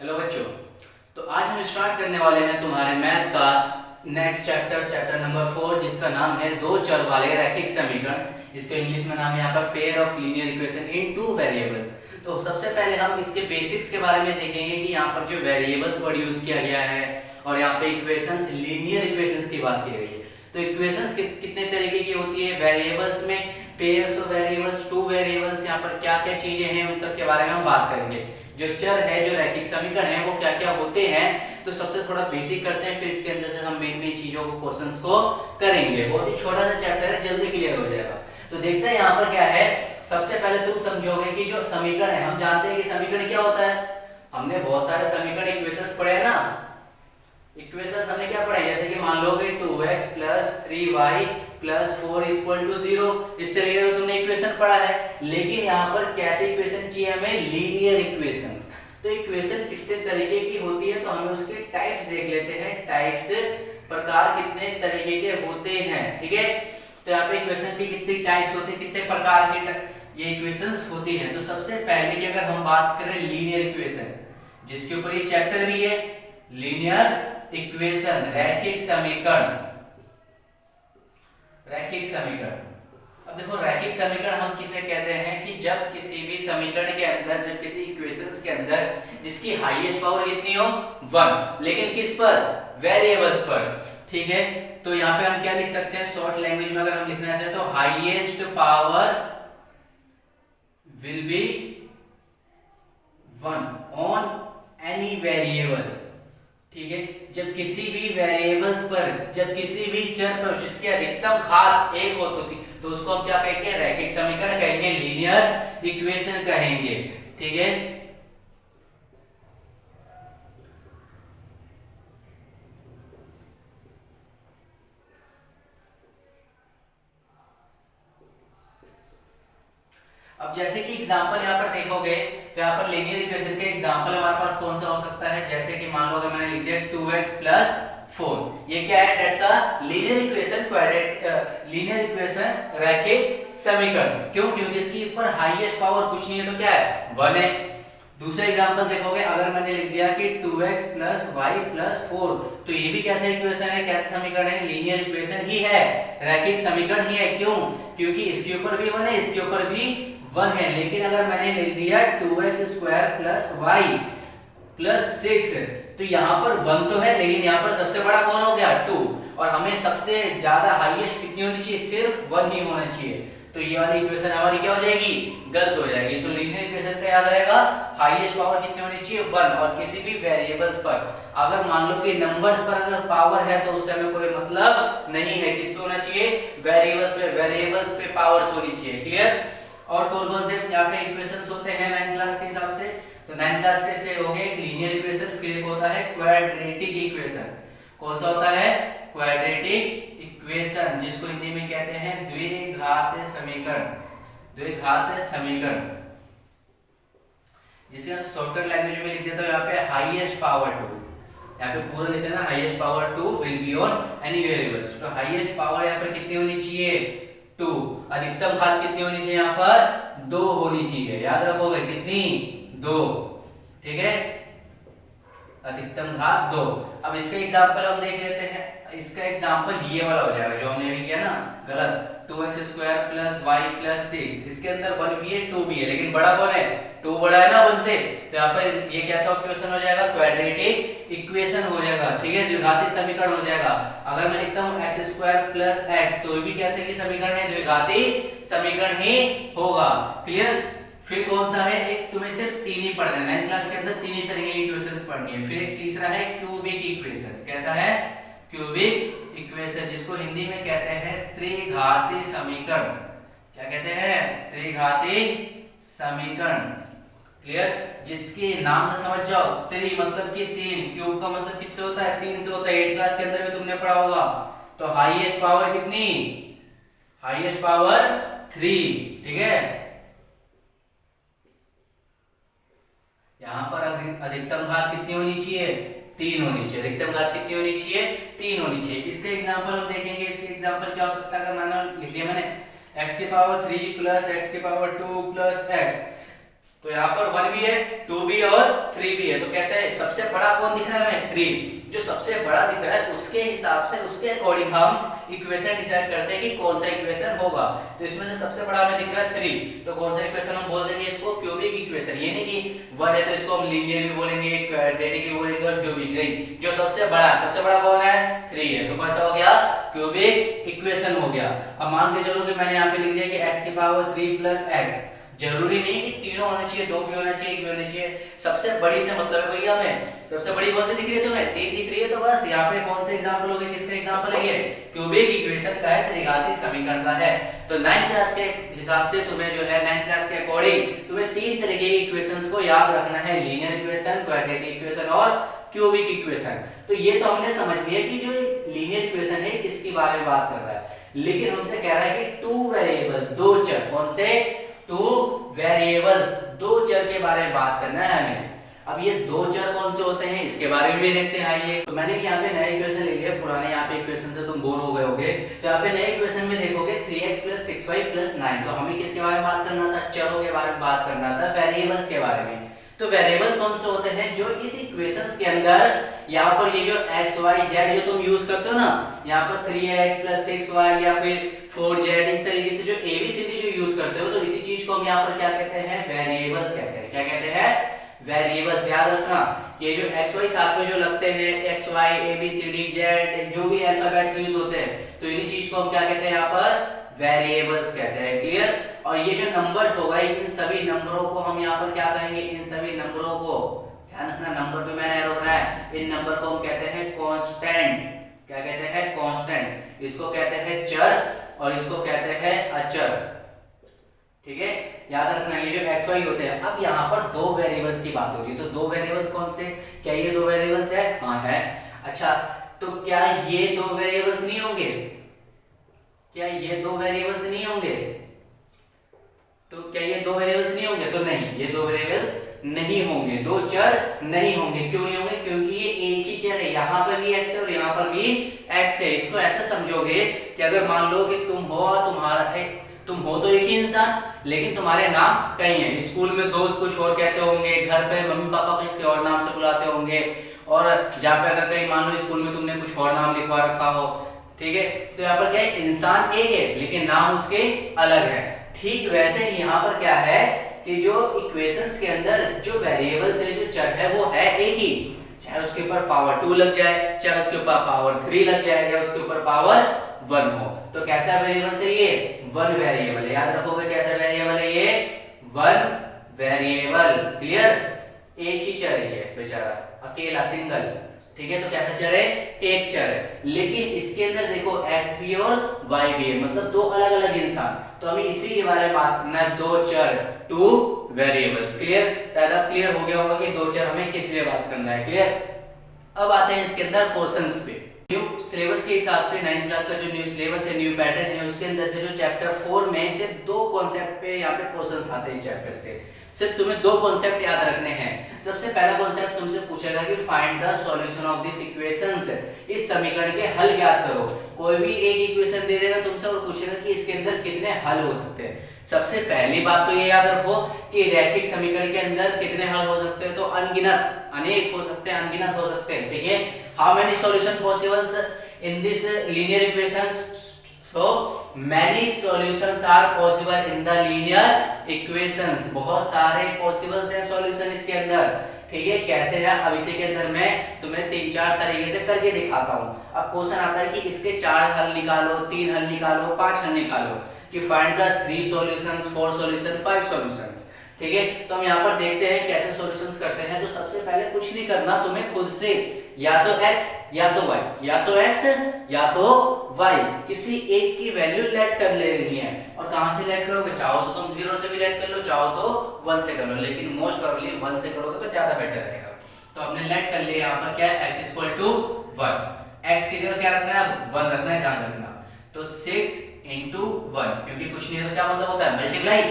Hello बच्चों। तो आज हम स्टार्ट करने वाले हैं तुम्हारे मैथ का नेक्स्ट चैप्टर नंबर 4, जिसका नाम है दो चर वाले रैखिक समीकरण। इसको इंग्लिश में नाम है यहाँ पर pair of linear equation in two variables. तो सबसे पहले हम इसके बेसिक्स के बारे में देखेंगे कि यहाँ पर जो वेरिएबल्स वर्ड यूज किया गया है और यहाँ पे इक्वेशंस लीनियर इक्वेशंस की बात की गई है। तो इक्वेशंस कितने तरीके की होती है वेरिएबल्स में, pairs of variables, two variables, यहाँ पर क्या क्या चीजें हैं उन सब के बारे में हम बात करेंगे। जो चर है, जो रैखिक समीकरण है, वो क्या क्या होते हैं। तो सबसे थोड़ा बेसिक करते हैं, फिर इसके अंदर से हम मेन मेन चीजों को, क्वेश्चंस को करेंगे। बहुत ही छोटा सा चैप्टर है, जल्दी क्लियर हो जाएगा। तो देखते हैं यहाँ पर क्या है। सबसे पहले तुम समझोगे कि जो समीकरण है, हम जानते हैं कि समीकरण क्या होता है। हमने बहुत सारे समीकरण इक्वेशंस पढ़े हैं ना। इक्वेशंस हमने क्या पढ़ा है, जैसे कि मान लो कि 2x + 3y + 4 = 0। इस तरीके का तुमने इक्वेशन पढ़ा है। लेकिन यहाँ पर कैसे इक्वेशन चाहिए हमें, लीनियर इक्वेशंस। तो इक्वेशन कितने तरीके की होती है, तो हमें उसके टाइप्स देख लेते हैं। टाइप्स, प्रकार कितने तरीके के होते हैं, ठीक है। तो यहाँ पे इक्वेशन की कितनी टाइप्स होती है, कितने प्रकार के ये इक्वेशंस होती हैं। तो सबसे पहले की अगर हम बात करें लीनियर इक्वेशन, जिसके ऊपर ये चैप्टर भी है, लीनियर इक्वेशन, रैखिक समीकरण। रैखिक समीकरण, अब देखो रैखिक समीकरण हम किसे कहते हैं कि जब किसी भी समीकरण के अंदर, जब किसी इक्वेशंस के अंदर जिसकी हाईएस्ट पावर कितनी हो 1, लेकिन किस पर, वेरिएबल्स पर, ठीक है। तो यहाँ पे हम क्या लिख सकते हैं, शॉर्ट लैंग्वेज में अगर हम लिखना चाहे तो highest power will be 1 on any variable, ठीक है। जब किसी भी वेरिएबल्स पर, जब किसी भी चर पर जिसकी अधिकतम घात 1 होती, तो उसको हम क्या कहेंगे, रैखिक समीकरण कहेंगे, लीनियर इक्वेशन कहेंगे, ठीक है। अब जैसे कि एग्जांपल यहाँ पर देखोगे, तो यहाँ पर लीनियर इक्वेशन के एग्जांपल हमारे पास कौन सा हो सकता है। जैसे कि मान लो अगर मैंने लिख दिया 2x + 4, ये क्या है, that's a linear equation, linear equation, रैखिक समीकरण। क्यों, क्योंकि इसकी ऊपर हाईएस्ट पावर कुछ नहीं है, तो क्या है, 1 है। दूसरा एग्जांपल देखोगे, अगर मैंने लिख दिया कि 2x + y + 4, तो ये भी कैसा इक्वेशन है, कैसा समीकरण है, लीनियर इक्वेशन ही है, रैखिक समीकरण ही है। क्यों, क्योंकि इसके ऊपर भी 1 है, इसके ऊपर भी 1 है। लेकिन अगर मैंने लिख दिया 2x² + y + 6, तो यहाँ पर 1 तो है, लेकिन यहाँ पर सबसे बड़ा कौन हो गया, 2, और हमें सबसे ज्यादा हाईएस्ट कितनी होनी चाहिए, सिर्फ 1 ही होना चाहिए। तो ये वाली इक्वेशन हमारी क्या हो जाएगी, गलत हो जाएगी। तो लीनियर इक्वेशन का याद रहेगा, हाईएस्ट पावर कितनी होनी चाहिए, 1, और किसी भी वेरिएबल्स पर अगर मान लो कि नंबर्स पर अगर पावर है, तो उससे हमें कोई मतलब नहीं है। किस पे होना चाहिए, वेरिएबल्स पे, वेरिएबल्स पे पावर्स होनी चाहिए। क्लियर। और कौन कौन से यहाँ पे इक्वेशंस होते हैं 9th क्लास के हिसाब से, तो 9th क्लास के से हो गए लीनियर इक्वेशन, फिर एक होता है क्वाड्रेटिक इक्वेशन। कौन सा होता है, क्वाड्रेटिक इक्वेशन, जिसको हिंदी में कहते हैं द्विघात समीकरण। द्विघात समीकरण, जिसे हम शॉर्टकट लैंग्वेज में लिख देते हैं यहाँ पे हाईएस्ट पावर 2, यहाँ पे पूरा लिख देना highest power 2 will be on any variables. तो हाईएस्ट पावर यहाँ पर कितनी होनी चाहिए, 2। अधिकतम घात कितनी होनी चाहिए, यहाँ पर 2 होनी चाहिए। याद रखोगे कितनी, 2, ठीक है। अधिकतम घात 2। अब इसका एग्जांपल हम देख लेते हैं। इसका एग्जांपल ये वाला हो जाएगा जो हमने अभी किया ना, गलत, 2x² + y + 6, इसके अंदर 1 भी है 2 भी है, लेकिन बड़ा कौन है, 2 बड़ा है ना 1 से। तो यहाँ पर ये कैसा इक्वेशन हो जाएगा, क्वाड्रेटिक इक्वेशन हो जाएगा, ठीक है, द्विघाती समीकरण हो जाएगा। अगर मैं लिखता हूँ x² + x, तो ये भी कैसे की समीकरण है, द्विघाती समीकरण ही होगा। क्लियर। फिर कौन सा है, एक तुम्हें सिर्फ 3 ही पढ़ना है 9th क्लास के अंदर, 3 ही तरह की इक्वेशंस पढ़नी है। फिर एक तीसरा है क्यूबिक इक्वेशन। कैसा है, क्यूबिक इक्वेशन, जिसको हिंदी में कहते हैं त्रिघाती समीकरण। क्या कहते हैं, त्रिघाती समीकरण। क्लियर। जिसके नाम से समझ जाओ, त्रि मतलब कि 3, क्यूब का मतलब किससे होता है, 3 से होता है। 8th क्लास के अंदर भी तुमने पढ़ा होगा। तो हाईएस्ट पावर कितनी, हाईएस्ट पावर 3, ठीक है। यहाँ पर अधिकतम घात कितनी होनी चाहिए, 3 होनी चाहिए। अधिकतम घात कितनी होनी चाहिए, 3 होनी चाहिए। इसके एग्जांपल हम देखेंगे। इसके एग्जांपल क्या हो सकता है, अगर मैंने लिख दिया मैंने x³ 3 + x² 2 + x, तो यहाँ पर 1 भी है, 2 भी है और 3 भी है। तो कैसे है, सबसे बड़ा कौन दिख रहा है हमें, 3। जो सबसे बड़ा दिख रहा है उसके हिसाब से, उसके अकॉर्डिंग हम इक्वेशन डिसाइड करते हैं कि कौन सा इक्वेशन होगा। तो इसमें से सबसे बड़ा हमें दिख रहा है 3, तो कौन सा इक्वेशन हम बोल देंगे इसको, क्यूबिक इक्वेशन। ये नहीं कि 1 है तो इसको हम लीनियर भी बोलेंगे, क्वाड्रेटिक भी बोलेंगे और क्यूबिक नहीं। जो सबसे बड़ा कौन है, 3 है। तो कैसा हो गया, क्यूबिक इक्वेशन हो गया। अब मान के चलो कि मैंने यहाँ पे लिख दिया कि x की पावर 3 प्लस x। जरूरी नहीं कि तीनों होने चाहिए, 2 भी होना चाहिए, 1 भी होना चाहिए। सबसे बड़ी से मतलब है भैया हमें, सबसे बड़ी कौन सी दिख रही है तुम्हें, 3 दिख रही है। तो बस यहाँ पे कौन से एग्जांपल हो गए, किसका एग्जांपल है ये, क्यूबिक इक्वेशन का है, त्रिघातीय समीकरण का है। तो 9th क्लास के हिसाब से तुम्हें जो है 9th क्लास के अकॉर्डिंग तुम्हें 3 तरह के इक्वेशंस को याद रखना है, लीनियर इक्वेशन, क्वाड्रेटिक इक्वेशन और क्यूबिक इक्वेशन। तो ये तो हमने समझ लिया कि जो लीनियर इक्वेशन है किसके बारे में बात कर रहा है, लेकिन हमसे कह रहा है कि 2 वेरिएबल्स, 2 चर, कौन से, 2 वेरिएबल्स, 2 चर के बारे में बात करना है हमें। अब ये 2 चर कौन से होते हैं इसके बारे में भी देखते हैं। आइए, तो मैंने यहाँ पे नया इक्वेशन ले लिया, पुराने यहाँ पे इक्वेशन से तुम बोर हो गए होगे। तो यहाँ पे नए इक्वेशन में देखोगे 3x + 6y + 9। तो हमें किसके बारे में बात करना था, चरों के बारे में बात करना था, वेरिएबल्स के बारे में। तो वेरिएबल्स कौन से होते हैं, जो इस इक्वेशंस के अंदर यहाँ पर ये जो x y z जो तुम यूज करते हो ना, यहाँ पर 3x + 6y या फिर 4z, इस तरीके से जो ABCD जो यूज करते हो, तो इसी चीज को हम यहाँ पर क्या कहते हैं, वेरिएबल्स कहते हैं। क्या कहते हैं, वेरिएबल्स। याद रखना, ये जो x y साथ में जो लगते हैं, x y ABCD z जो भी अल्फाबेट्स यूज होते हैं, तो इन्हीं चीज को हम क्या कहते हैं यहाँ पर, वेरिएबल्स कहते हैं। क्लियर। और ये जो नंबर्स होगा, इन सभी नंबरों को हम यहाँ पर क्या कहेंगे, इन सभी नंबरों को, ध्यान रखना नंबर पे मैंने एरो बनाया है, इन नंबर को हम कहते हैं कांस्टेंट। क्या कहते हैं, कांस्टेंट। इसको कहते हैं चर और इसको कहते हैं अचर। ठीक है, याद रखना ये जो x y होते हैं। अब यहाँ पर 2 वेरिएबल्स की बात हो रही है, तो 2 वेरिएबल्स कौन से, क्या ये 2 वेरिएबल्स है, हाँ है। अच्छा, तो क्या ये 2 वेरिएबल्स नहीं होंगे, क्या ये 2 वेरिएबल्स नहीं होंगे, तो क्या ये 2 वेरिएबल्स नहीं होंगे, तो नहीं, ये 2 वेरिएबल्स नहीं होंगे, 2 चर नहीं होंगे। क्यों नहीं होंगे, क्योंकि ये एक ही चर है, यहाँ पर भी x है और यहाँ पर भी x है। इसको ऐसे समझोगे कि अगर मान लो कि तुम हो और तुम्हारा एक, तुम हो तो एक ही इंसान, लेकिन तुम्हारे नाम कई हैं। स्कूल में दोस्त कुछ और कहते होंगे, घर पे मम्मी पापा किसी और नाम से बुलाते होंगे, और जहाँ पे अगर कहीं मान लो स्कूल में तुमने कुछ और नाम लिखवा रखा हो, ठीक है, तो यहाँ पर क्या है, इंसान एक है लेकिन नाम उसके अलग है। ठीक वैसे ही यहाँ पर क्या है कि जो इक्वेशंस के अंदर जो वेरिएबल्स है, जो चर है, वो है एक ही, चाहे उसके ऊपर पावर 2 लग जाए, चाहे उसके ऊपर पावर 3 लग जाए, या उसके ऊपर पावर 1 हो। तो कैसा वेरिएबल है ये, 1 वेरिएबल। याद रखोगे कैसा वेरिएबल है ये, 1 वेरिएबल। क्लियर, एक ही चर है ये बेचारा, अकेला, सिंगल। ठीक है, तो कैसा चर है, एक चर है, लेकिन इसके अंदर देखो x भी और y भी है, मतलब 2 अलग अलग इंसान। तो हमें इसी के बारे में बात करना है, 2 चर, 2 वेरिएबल्स। क्लियर, शायद अब क्लियर हो गया होगा कि 2 चर हमें किस लिए बात करना है। क्लियर। अब आते हैं इसके अंदर क्वेश्चंस पे। न्यू सिलेबस के हिसाब से 9th क्लास का जो न्यू सिलेबस है, न्यू पैटर्न है, उसके अंदर से जो चैप्टर 4 में से 2 कॉन्सेप्ट पे यहाँ पे क्वेश्चंस आते हैं चैप्टर से। सिर्फ तुम्हें 2 कॉन्सेप्ट याद रखने हैं। सबसे पहला कॉन्सेप्ट तुमसे पूछेगा कि find the solution of this equations, इस समीकरण के हल ज्ञात करो। कोई भी एक इक्वेशन दे देगा तुमसे और पूछेगा कि इसके अंदर कितने हल हो सकते हैं। सबसे पहली बात तो ये याद रखो कि रैखिक समीकरण के अंदर कितने हल हो सकते हैं, तो अनगिनत, अनेक हो सकते हैं, अनगिनत हो सकते हैं। ठीक है, how many solution possibles in this linear equations, so many solutions are possible in the linear equations। बहुत सारे पॉसिबल्स हैं सॉल्यूशन इसके अंदर। ठीक है, कैसे है, अब इसी के अंदर मैं तुम्हें 3-4 तरीके से करके दिखाता हूँ। अब क्वेश्चन आता है कि इसके 4 हल निकालो, 3 हल निकालो, 5 हल निकालो, कि find the 3 solutions, 4 solution, 5 solutions. ठीक है, तो हम यहाँ पर देखते हैं कैसे सॉल्यूशंस करते हैं। तो सबसे पहले कुछ नहीं करना, तुम्हें खुद से या तो x या तो y, या तो x या तो y, किसी एक की वैल्यू लेट कर लेनी है। और कहां से लेट करोगे, चाहो तो तुम 0 से भी लेट कर लो, चाहो तो 1 से कर लो, लेकिन मोस्ट प्रोबेबली 1 से करोगे तो ज्यादा बेटर रहेगा। तो हमने लेट कर लिया, यहाँ पर क्या है, x = 1, x की जगह क्या रखना है, 1 रखना है, ध्यान रखना। तो 6 × 1, क्योंकि कुछ नहीं है तो क्या मतलब होता है, मल्टीप्लाई,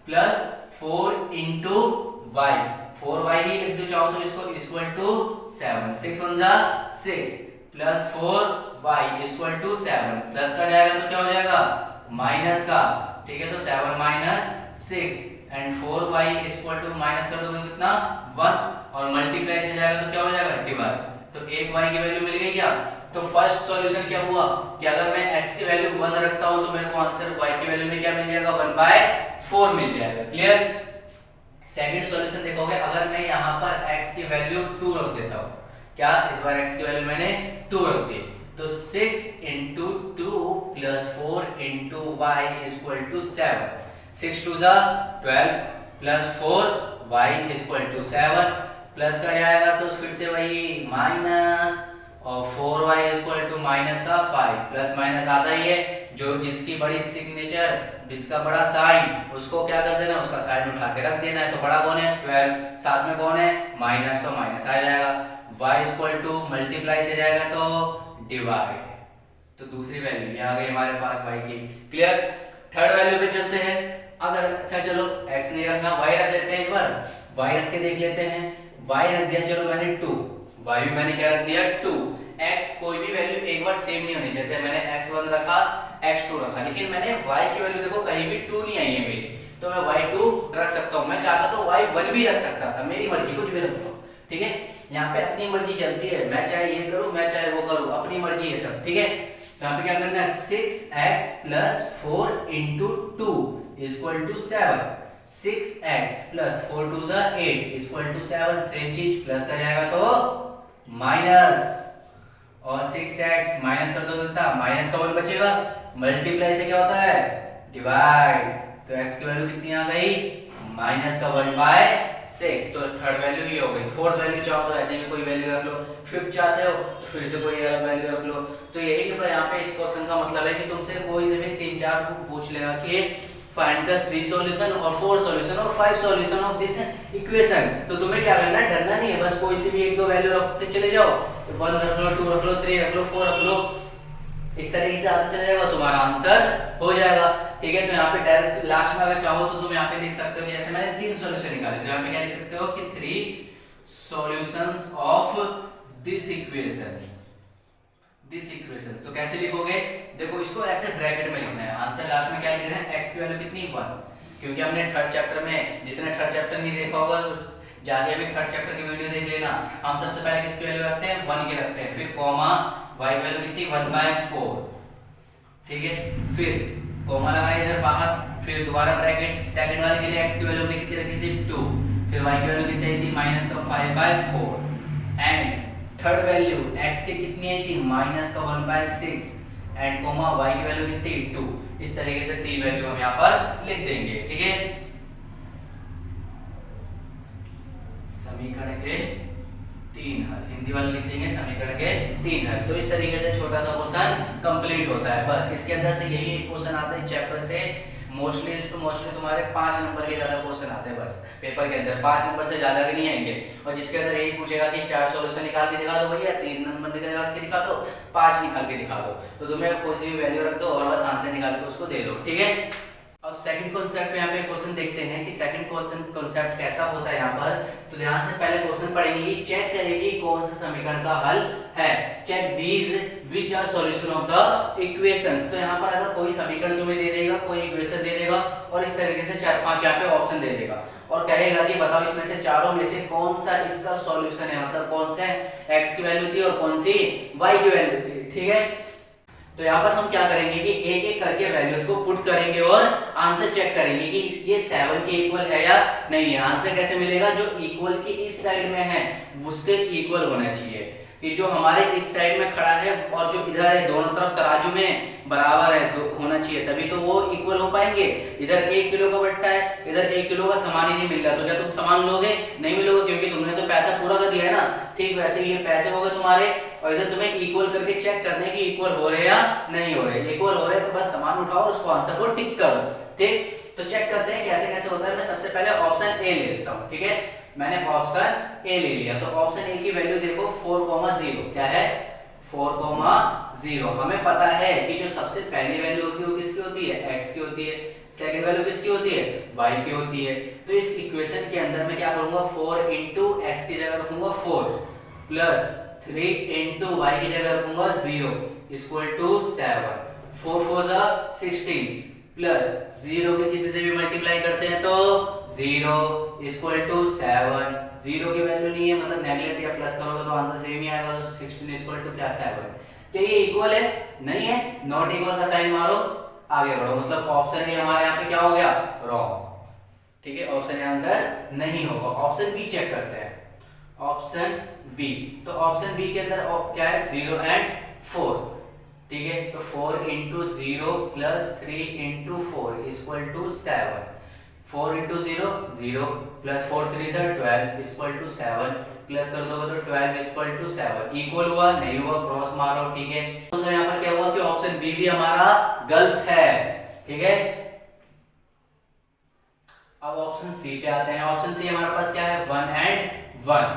प्लस 4 × y, 4y ही लिख दो चाहो तो इसको, = 7, 6 × 1 = 6, प्लस 4y = 7, प्लस का जाएगा तो क्या हो जाएगा, माइनस का। ठीक है, तो 7 - 6 and 4y equal to minus कर दोगे कितना 1 और मल्टीप्लाई से जाएगा तो क्या हो जाएगा डिवाइड, तो एक y की वैल्यू मिल गई क्या। तो फर्स्ट सॉल्यूशन क्या हुआ कि अगर मैं x की वैल्यू 1 रखता हूं तो मेरे को आंसर y की वैल्यू में क्या मिल जाएगा 1/4 मिल जाएगा। क्लियर। सेकंड सॉल्यूशन देखोगे, अगर मैं यहां पर x की वैल्यू 2 रख देता हूं, क्या इस बार x की वैल्यू मैंने 2 रख दी, तो 6 into 2 plus 4 into y is equal to 7, 6 2 जा 12 plus 4 y is equal to 7 plus का जाएगा तो फिर से वही माइनस और 4y is equal to minus का 5, प्लस माइनस आता ही है, जो जिसकी बड़ी सिग्नेचर जिसका बड़ा साइन उसको क्या कर देना, उसका साइन उठा के रख देना है। तो बड़ा कौन है 12, साथ में कौन है माइनस, तो माइनस आ जाएगा, y is equal to multiply से जाएगा तो डिवाइड, तो दूसरी वैल्यू ये आ गई हमारे पास y की। क्लियर। थर्ड वैल्यू पे चलते हैं। अगर अच्छा चलो x नहीं रखना y रख लेते हैं, इस बार y रख के देख लेते हैं। y रख दिया, चलो मैंने 2, y भी मैंने क्या रख दिया 2। x कोई भी वैल्यू एक बार सेम नहीं होनी, जैसे मैंने x1 रखा x2 रखा, लेकिन मैंने y की वैल्यू देखो कहीं भी 2 नहीं आई है मेरी, तो मैं y2 रख सकता हूँ। मैं चाहता तो y1 भी रख सकता था, मेरी मर्जी, कुछ भी रख दो। ठीक है, यहाँ पे अपनी मर्जी चलती है, मैं चाहे ये करूँ मैं चाहे वो करूँ, अपनी मर्जी है सब। ठीक है, तो यहाँ पे क्या करना है 6x plus 4 into 2 is equal to 7, 6x plus 4 2 is 8 is equal to 7, same चीज प्लस का जाएगा तो माइनस, और 6x माइनस कर दो कितना माइनस का 1 बचेगा, मल्टीप्लाई से क्या होता है डिवाइड, तो x की वैल्यू कितनी आ गई माइनस का 1/6, तो थर्ड वैल्यू ये हो गई। फोर्थ वैल्यू चाहो तो ऐसे भी कोई वैल्यू रख लो, फिफ्थ चाहते हो तो फिर से कोई अलग वैल्यू रख लो। तो यही कि यहाँ पे इस क्वेश्चन का मतलब है कि तुमसे कोई से भी 3-4 पूछ लेगा कि फाइंड द 3 सॉल्यूशन और 4 सॉल्यूशन और 5 सॉल्यूशन ऑफ दिस इक्वेशन, तो तुम्हें क्या करना है डरना नहीं है, बस कोई से भी एक दो वैल्यू रखते चले जाओ, 1 रख लो 2 रख लो 3 रख लो 4 रख लो, इस तरीके से आते चले जाएगा, तुम्हारा आंसर हो जाएगा। ठीक है, तो यहाँ पे डायरेक्ट लास्ट में अगर चाहो तो तुम यहाँ पे लिख सकते हो कि जैसे मैंने 3 सॉल्यूशन निकाले, तो यहाँ पे क्या लिख सकते हो कि 3 सॉल्यूशंस ऑफ दिस इक्वेशन, तो कैसे लिखोगे, देखो इसको ऐसे ब्रैकेट में लिखना है, आंसर लास्ट में क्या लिखना है x की वैल्यू कितनी 1, क्योंकि हमने थर्ड चैप्टर में, जिसने थर्ड चैप्टर नहीं देखा होगा जाके भी थर्ड चैप्टर की वीडियो देख लेना, हम सबसे पहले किसकी वैल्यू रखते हैं 1 की रखते हैं, फिर कॉमा y वैल्यू कितनी 1/4, ठीक है, फिर कॉमा लगाए इधर बाहर, फिर दोबारा ब्रैकेट, सेकंड वाले के लिए x की वैल्यू हमने कितनी रखी थी 2, फिर y की वैल्यू कितनी आई थी माइनस का 5/4 एंड थर्ड वैल्यू x की कितनी आई थी माइनस का 1/6 एंड कॉमा y की वैल्यू कितनी 2, इस तरीके से तीन वैल्यू हम यहाँ पर लिख देंगे। ठीक है, समीकरण के 3 हल, हिंदी वाले लिख देंगे समीकरण के 3 हल। तो इस तरीके से छोटा सा क्वेश्चन कंप्लीट होता है, बस इसके अंदर से यही एक क्वेश्चन आता है चैप्टर से, मोस्टली तुम्हारे 5 नंबर के ज्यादा क्वेश्चन आते हैं, बस पेपर के अंदर 5 नंबर से ज्यादा के नहीं आएंगे, और जिसके अंदर यही पूछेगा कि 4 सॉल्यूशन निकाल के दिखा दो भैया, 3 नंबर निकाल के दिखा दो, 5 निकाल के दिखा दो, तो तुम्हें कोई सी भी वैल्यू रख दो और बस आंसर निकाल के उसको दे दो। ठीक है, अब सेकंड कॉन्सेप्ट पे यहाँ पे क्वेश्चन देखते हैं कि सेकंड क्वेश्चन कॉन्सेप्ट कैसा होता है यहाँ पर। तो ध्यान से पहले क्वेश्चन पढ़ेंगे कि चेक करेंगे कौन सा समीकरण का हल है, check these which are solution of the equations. तो यहाँ पर अगर कोई समीकरण तुम्हें दे देगा, कोई इक्वेशन दे देगा और इस तरीके से 4-5 यहाँ पे ऑप्शन दे देगा और कहेगा कि बताओ इसमें से चारों में से कौन सा इसका सॉल्यूशन है, मतलब कौन से x की वैल्यू थी और कौन सी y की वैल्यू थी। ठीक है, तो यहाँ पर हम क्या करेंगे कि एक एक करके वैल्यूज को पुट करेंगे और आंसर चेक करेंगे कि ये 7 के इक्वल है या नहीं है। आंसर कैसे मिलेगा, जो इक्वल की इस साइड में है उसके इक्वल होना चाहिए, कि जो हमारे इस साइड में खड़ा है और जो इधर है दोनों तरफ तराजू में बराबर है होना चाहिए, तभी तो वो इक्वल हो पाएंगे। इधर 1 किलो का बट्टा है, इधर 1 किलो का सामान ही नहीं मिल रहा, तो क्या तुम सामान लोगे, नहीं मिलोगे, क्योंकि तुमने तो पैसा पूरा कर दिया है ना। ठीक वैसे ही ये पैसे हो गए तुम्हारे, और इधर तुम्हें इक्वल करके चेक करना है कि इक्वल हो रहे या नहीं हो रहे। इक्वल हो रहे तो बस सामान उठाओ और उसको आंसर को टिक करो। ठीक, तो चेक करते हैं कैसे कैसे होता है। मैं सबसे पहले ऑप्शन ए ले लेता हूँ। ठीक है, मैंने ऑप्शन ए ले लिया, तो ऑप्शन ए की वैल्यू देखो 4,0 क्या है 4,0। हमें पता है कि जो सबसे पहली वैल्यू होती है वो किसकी होती है, x की होती है, सेकंड वैल्यू किसकी होती है, y की होती है। तो इस इक्वेशन के अंदर मैं क्या करूंगा 4 into x की जगह रखूंगा 4 प्लस 3 into y की जगह रखूंगा 0 इक्वल टू 7, 4 4 16 प्लस 0 के किसी से भी मल्टीप्लाई करते हैं तो 0 इक्वल टू 7, 0 की वैल्यू नहीं है मतलब नेगलेक्ट या प्लस करोगे तो आंसर सेम ही आएगा, तो 16 इक्वल टू क्या 7। क्या ये इक्वल है? नहीं है, नॉट इक्वल का साइन मारो, आगे बढ़ो, मतलब ऑप्शन ए हमारे यहाँ पे क्या हो गया? रॉन्ग। ठीक है, ऑप्शन ए आंसर नहीं होगा। ऑप्शन बी चेक करते हैं, ऑप्शन बी। तो ऑप्शन बी के अंदर क्या है? 0 एंड 4। ठीक है, तो 4 into 0 plus 3 into 4 equal to 7। 4 into 0 0 plus 4 3 12 equal to 7, plus कर दोगे तो 12 इक्वल टू 7। इक्वल हुआ? नहीं हुआ, क्रॉस मारो। ठीक है, तो यहाँ पर क्या हुआ कि ऑप्शन बी भी हमारा गलत है। ठीक है, अब ऑप्शन सी पे आते हैं। ऑप्शन सी हमारे पास क्या है? 1 एंड 1,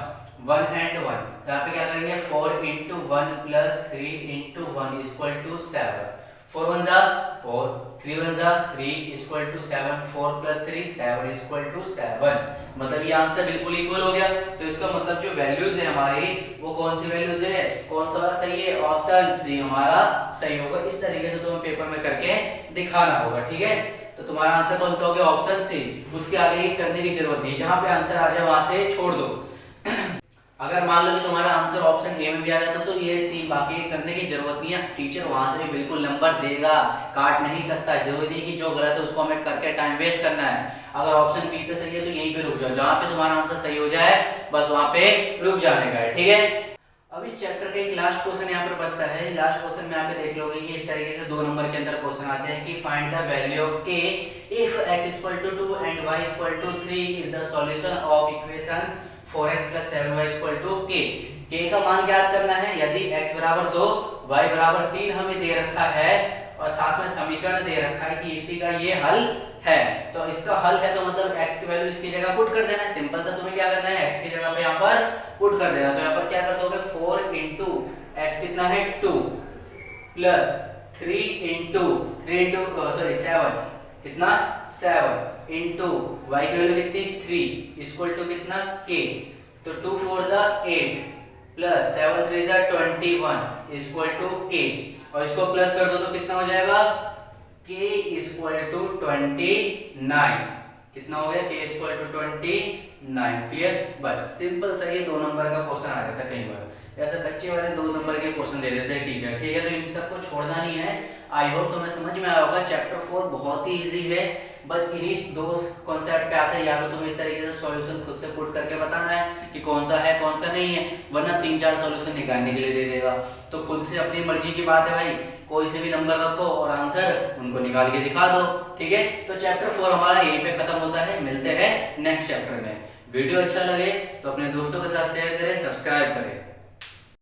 1 एंड 1। तो यहाँ पे क्या करेंगे? 4 into 1 plus 3 into 1 equal to 7। 4 1 जा 4, 3 1 जा 3 equal to 7, 4 plus 3 7 equal to 7। मतलब ये आंसर बिल्कुल इक्वल हो गया। तो इसका मतलब जो वैल्यूज है हमारी वो कौन सी वैल्यूज है? कौन सा सही है? ऑप्शन सी हमारा सही होगा। इस तरीके से तुम्हें पेपर में करके दिखाना होगा। ठीक है, तो तुम्हारा आंसर कौन सा हो गया? Option C. उसके आगे करने की जरूरत नहीं, जहां पे आंसर आ जाए वहां से छोड़ दो। अगर मान लो कि तुम्हारा आंसर ऑप्शन ए में भी आ जाता तो ये तीन बाकी करने की जरूरत नहीं है, टीचर वहां से भी बिल्कुल नंबर देगा, काट नहीं सकता। जरूरी नहीं कि जो गलत है उसको हमें करके टाइम वेस्ट करना है। अगर ऑप्शन बी पे सही है तो यहीं पे रुक जाओ, जहां पे तुम्हारा आंसर सही हो जाए बस वहां पे रुक जाने का है। ठीक है, अब इस चैप्टर का एक लास्ट क्वेश्चन यहाँ पर बचता है। लास्ट क्वेश्चन में यहाँ पे देख लोगे कि इस तरीके से 2 नंबर के अंदर क्वेश्चन आते हैं कि find the value of k if x 2 and y 3 is the solution of equation 4x 7y k। k का मान ज्ञात करना है। यदि x बराबर 2 y बराबर 3 हमें दे रखा है और साथ में समीकरण दे रखा है कि इसी का ये हल है, तो इसका हल है तो मतलब x की वैल्यू इसकी जगह पुट कर देना है। सिंपल सा तुम्हें क्या करना है? x की जगह पे यहाँ पर पुट कर देना। तो यहाँ पर क्या कर दोगे? 4 इंटू x कितना है? 2 प्लस 3 इंटू 7 कितना? 7 इंटू y की वैल्यू कितनी? 3 इक्वल टू कितना? k। तो 2 4 जा 8 प्लस 7 3 जा 21 इक्वल टू k, और इसको प्लस कर दो तो कितना हो जाएगा? k equal to 29। कितना हो गया? k equal to 29। क्लियर? बस सिंपल सा ये 2 नंबर का क्वेश्चन आ जाता है। कई बार ऐसे बच्चे वाले 2 नंबर के क्वेश्चन दे देते हैं टीचर। ठीक है, तो इन सबको छोड़ना नहीं है। आई होप तुम्हें समझ में आया होगा। चैप्टर 4 बहुत ही इजी है, बस इन्हीं 2 कॉन्सेप्ट पे आते हैं। या तो तुम्हें इस तरीके से सॉल्यूशन खुद से पुट करके बताना है कि कौन सा है कौन सा नहीं है, वरना 3-4 सॉल्यूशन निकालने के लिए दे देगा। तो खुद से अपनी मर्जी की बात है भाई, कोई से भी नंबर रखो और आंसर उनको निकाल के दिखा दो। ठीक है, तो चैप्टर 4 हमारा यहीं पे खत्म होता है। मिलते हैं नेक्स्ट चैप्टर में। वीडियो अच्छा लगे तो अपने दोस्तों के साथ शेयर करें, सब्सक्राइब करें।